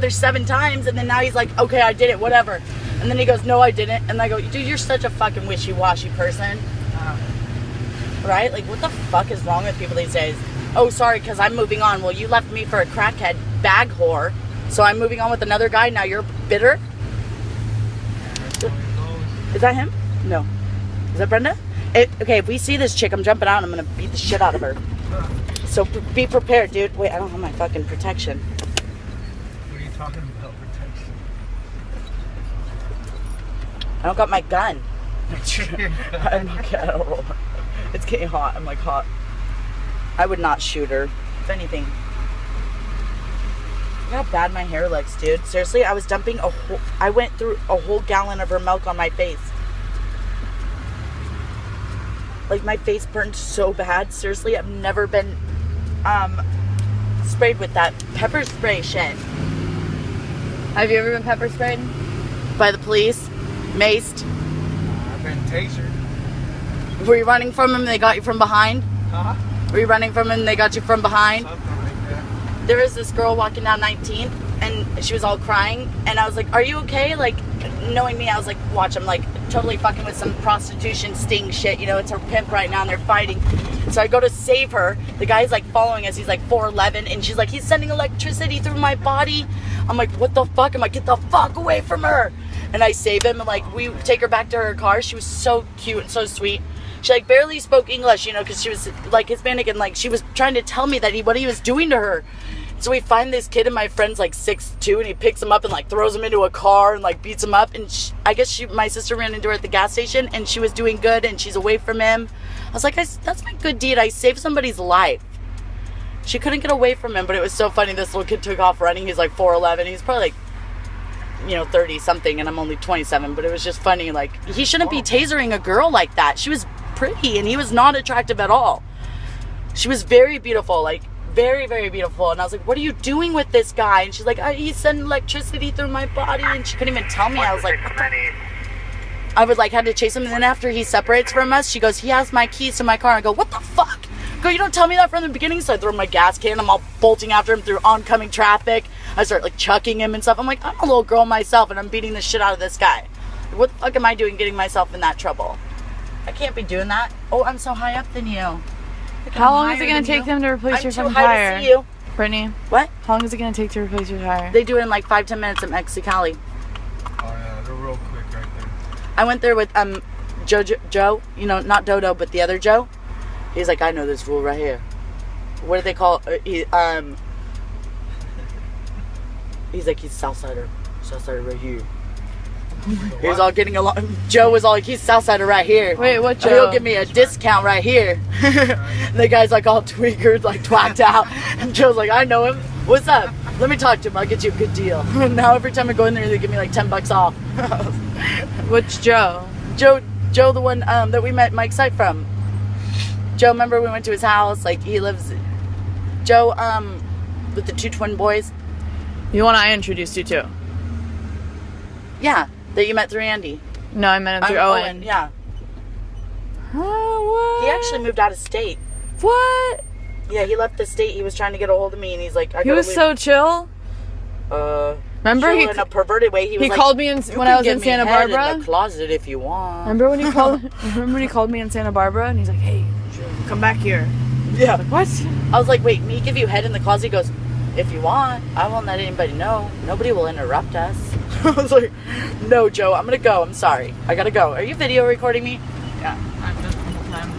another 7 times, and then now he's like, okay, I did it, whatever. And then he goes, no, I didn't. And I go, dude, you're such a fucking wishy-washy person. Right? Like, what the fuck is wrong with people these days? Oh, sorry, because I'm moving on. Well, you left me for a crackhead bag whore, so I'm moving on with another guy. Now you're bitter? Is that him? No. Is that Brenda? Okay, if we see this chick, I'm jumping out and I'm going to beat the shit out of her. So be prepared, dude. Wait, I don't have my fucking protection. What are you talking about, protection? I don't got my gun. I'm okay, I don't roll. It's getting hot. I'm like hot. I would not shoot her. If anything. Look how bad my hair looks, dude. Seriously, I was dumping I went through a whole gallon of her milk on my face. Like, my face burned so bad. Seriously, I've never been sprayed with that pepper spray shit. Have you ever been pepper sprayed? By the police? Maced? I've been tasered. Were you running from them? They got you from behind? Huh? Were you running from them? They got you from behind? Something like that. There was this girl walking down 19th, and she was all crying, and I was like, are you okay? Like, knowing me, I was like, watch, I'm like totally fucking with some prostitution sting shit, you know, it's her pimp right now and they're fighting. So I go to save her. The guy's like following us, he's like 4'11", and she's like, he's sending electricity through my body. I'm like, what the fuck? I'm like, get the fuck away from her. And I save him, and like, we take her back to her car. She was so cute and so sweet. She like barely spoke English, you know, because she was like Hispanic, and like she was trying to tell me that what he was doing to her. So we find this kid, and my friend's like 6'2", and he picks him up and like throws him into a car and like beats him up. And I guess my sister ran into her at the gas station, and she was doing good, and she's away from him. I was like, that's my good deed. I saved somebody's life. She couldn't get away from him, but it was so funny. This little kid took off running. He's like 4'11". He's probably like, you know, 30 something, and I'm only 27. But it was just funny. Like, he shouldn't be tasering a girl like that. She was pretty, and he was not attractive at all. She was very beautiful, like very, very beautiful. And I was like, what are you doing with this guy? And she's like, he's sending electricity through my body. And she couldn't even tell me. I was like, I would like had to chase him. And then after he separates from us, she goes, he has my keys to my car. I go, what the fuck? I go, you don't tell me that from the beginning. So I throw my gas can. I'm all bolting after him through oncoming traffic. I start like chucking him and stuff. I'm like, I'm a little girl myself, and I'm beating the shit out of this guy. What the fuck am I doing getting myself in that trouble? I can't be doing that. Oh, I'm so high up than you. How long is it going to take them to replace your fucking tire? I'm too high to see you. Brittany? What? How long is it going to take to replace your tire? They do it in like 5-10 minutes at Mexicali. Oh yeah, they're real quick right there. I went there with Joe, you know, not Dodo, but the other Joe. He's like, I know this fool right here. What do they call he's like, he's Southsider right here. He was all getting along. Joe was all like, he's Southsider right here. Wait, what Joe? He'll give me a discount right here. And the guy's like all tweakered, like twacked out. And Joe's like, I know him. What's up? Let me talk to him. I'll get you a good deal. Now every time I go in there, they give me like $10 off. Which Joe? Joe, the one that we met Mike's site from. Joe, remember we went to his house? Like, he lives... Joe, with the 2 twin boys. The one I introduced you to? Yeah, that you met through Andy. No, I met him through Owen. Yeah. What? He actually moved out of state. What? Yeah, he left the state. He was trying to get a hold of me, and he's like, he was so chill. Remember, he in a perverted way. He was like, called me when I was in Santa Barbara. In the closet if you want. Remember when he called? Remember when he called me in Santa Barbara, and he's like, "Hey, come back here." Yeah. Like, what? I was like, "Wait, me give you head in the closet?" He goes, "If you want, I won't let anybody know. Nobody will interrupt us." I was like, "No, Joe, I'm gonna go. I'm sorry. I gotta go. Are you video recording me?" Yeah, I'm just in time.